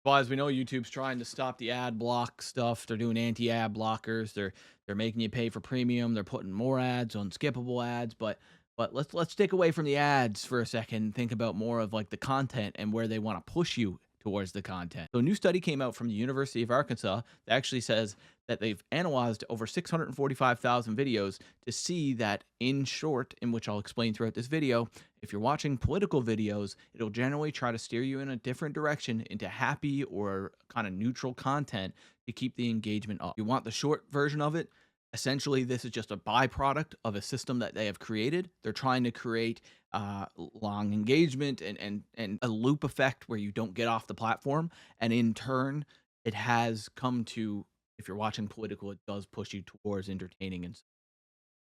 Well, as we know, YouTube's trying to stop the ad block stuff. They're doing anti-ad blockers. They're making you pay for premium. They're putting more ads, unskippable ads. But let's stick away from the ads for a second and think about more of like the content and where they want to push you towards the content. So a new study came out from the University of Arkansas that actually says that they've analyzed over 645,000 videos to see that, in short, in which I'll explain throughout this video, if you're watching political videos, it'll generally try to steer you in a different direction into happy or kind of neutral content to keep the engagement up. You want the short version of it? Essentially, this is just a byproduct of a system that they have created. They're trying to create long engagement and a loop effect where you don't get off the platform. And in turn, it has come to, if you're watching political, it does push you towards entertaining and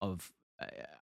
of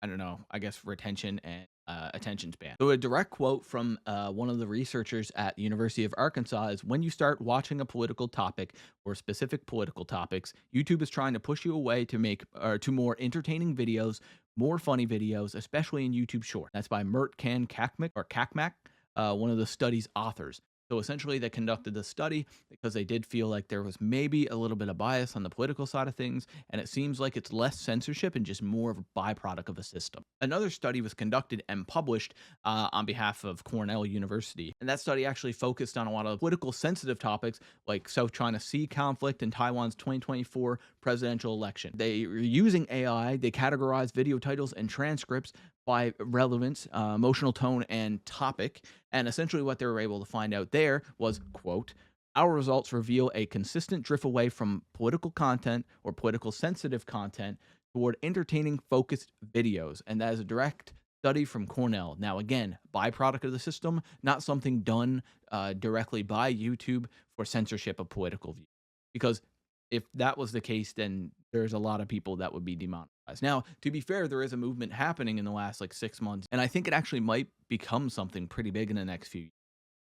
I don't know, I guess retention and attention span. So a direct quote from one of the researchers at the University of Arkansas is, when you start watching a political topic or specific political topics, YouTube is trying to push you away to make or to more entertaining videos, more funny videos, especially in YouTube Short. That's by Mert Can Kakmak or Kakmak, one of the study's authors. So essentially, they conducted the study because they did feel like there was maybe a little bit of bias on the political side of things, and it seems like it's less censorship and just more of a byproduct of a system. Another study was conducted and published on behalf of Cornell University, and that study actually focused on a lot of political sensitive topics like South China Sea conflict and Taiwan's 2024 presidential election. They were using AI. They categorized video titles and transcripts by relevance, emotional tone, and topic. And essentially what they were able to find out there was, quote, our results reveal a consistent drift away from political content or political sensitive content toward entertaining focused videos. And that is a direct study from Cornell. Now, again, byproduct of the system, not something done directly by YouTube for censorship of political views. Because if that was the case, then there's a lot of people that would be demonetized. Now, to be fair, there is a movement happening in the last like 6 months, and I think it actually might become something pretty big in the next few years.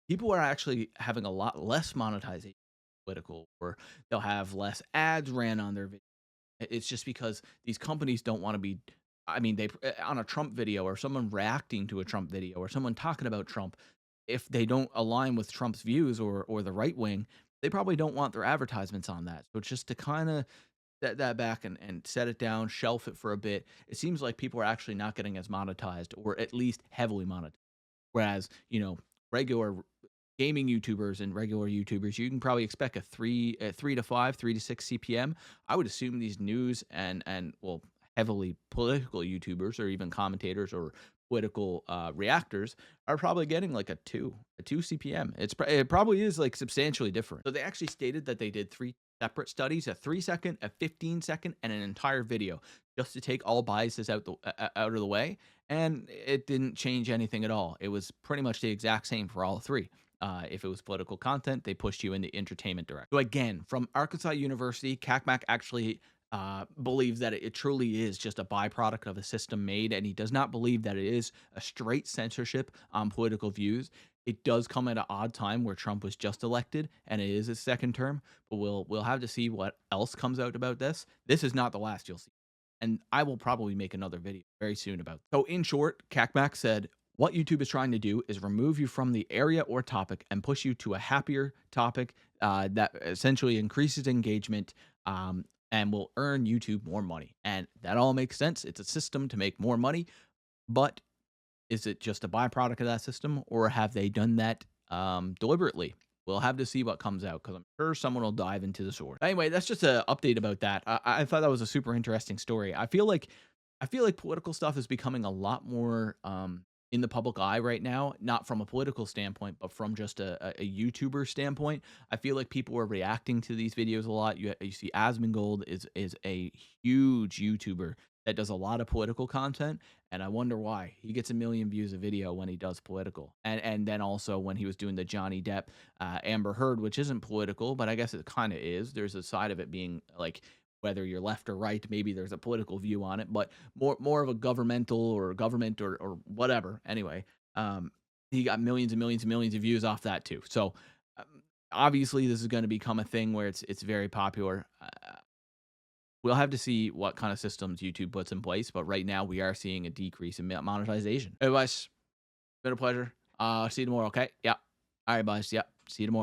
People are actually having a lot less monetization political, or they'll have less ads ran on their video. It's just because these companies don't want to be. I mean, they on a Trump video or someone reacting to a Trump video or someone talking about Trump, if they don't align with Trump's views or the right wing, they probably don't want their advertisements on that. So it's just to kind of set that back and set it down, shelf it for a bit. It seems like people are actually not getting as monetized, or at least heavily monetized. Whereas, regular gaming YouTubers and regular YouTubers, you can probably expect a 3 to 5, 3 to 6 CPM. I would assume these news and well, heavily political YouTubers or even commentators or political reactors are probably getting like a two CPM. It probably is like substantially different. So they actually stated that they did three separate studies: a 3 second, a 15 second, and an entire video, just to take all biases out of the way. And it didn't change anything at all. It was pretty much the exact same for all three. If it was political content, they pushed you in the entertainment direction. So again, from Arkansas University, Kakmak actually believes that it truly is just a byproduct of a system made, and he does not believe that it is a straight censorship on political views. It does come at an odd time where Trump was just elected, and it is his second term. But we'll have to see what else comes out about this. This is not the last you'll see, and I will probably make another video very soon about it. So in short, Kakmak said, what YouTube is trying to do is remove you from the area or topic and push you to a happier topic that essentially increases engagement and will earn YouTube more money. And that all makes sense. It's a system to make more money, but is it just a byproduct of that system, or have they done that deliberately? We'll have to see what comes out, because I'm sure someone will dive into the source. Anyway, that's just an update about that. I thought that was a super interesting story. I feel like political stuff is becoming a lot more in the public eye right now, not from a political standpoint, but from just a YouTuber standpoint. I feel like people are reacting to these videos a lot. You see Asmongold is a huge YouTuber that does a lot of political content, and I wonder why. He gets 1 million views a video when he does political. And then also when he was doing the Johnny Depp, Amber Heard, which isn't political, but I guess it kind of is. There's a side of it being like, whether you're left or right, maybe there's a political view on it, but more of a governmental or government or whatever. Anyway, he got millions and millions and millions of views off that too. So um, obviously, this is going to become a thing where it's very popular. We'll have to see what kind of systems YouTube puts in place, but right now we are seeing a decrease in monetization. Hey, guys, been a pleasure. See you tomorrow. Okay. Yeah. All right, boys. Yeah. See you tomorrow.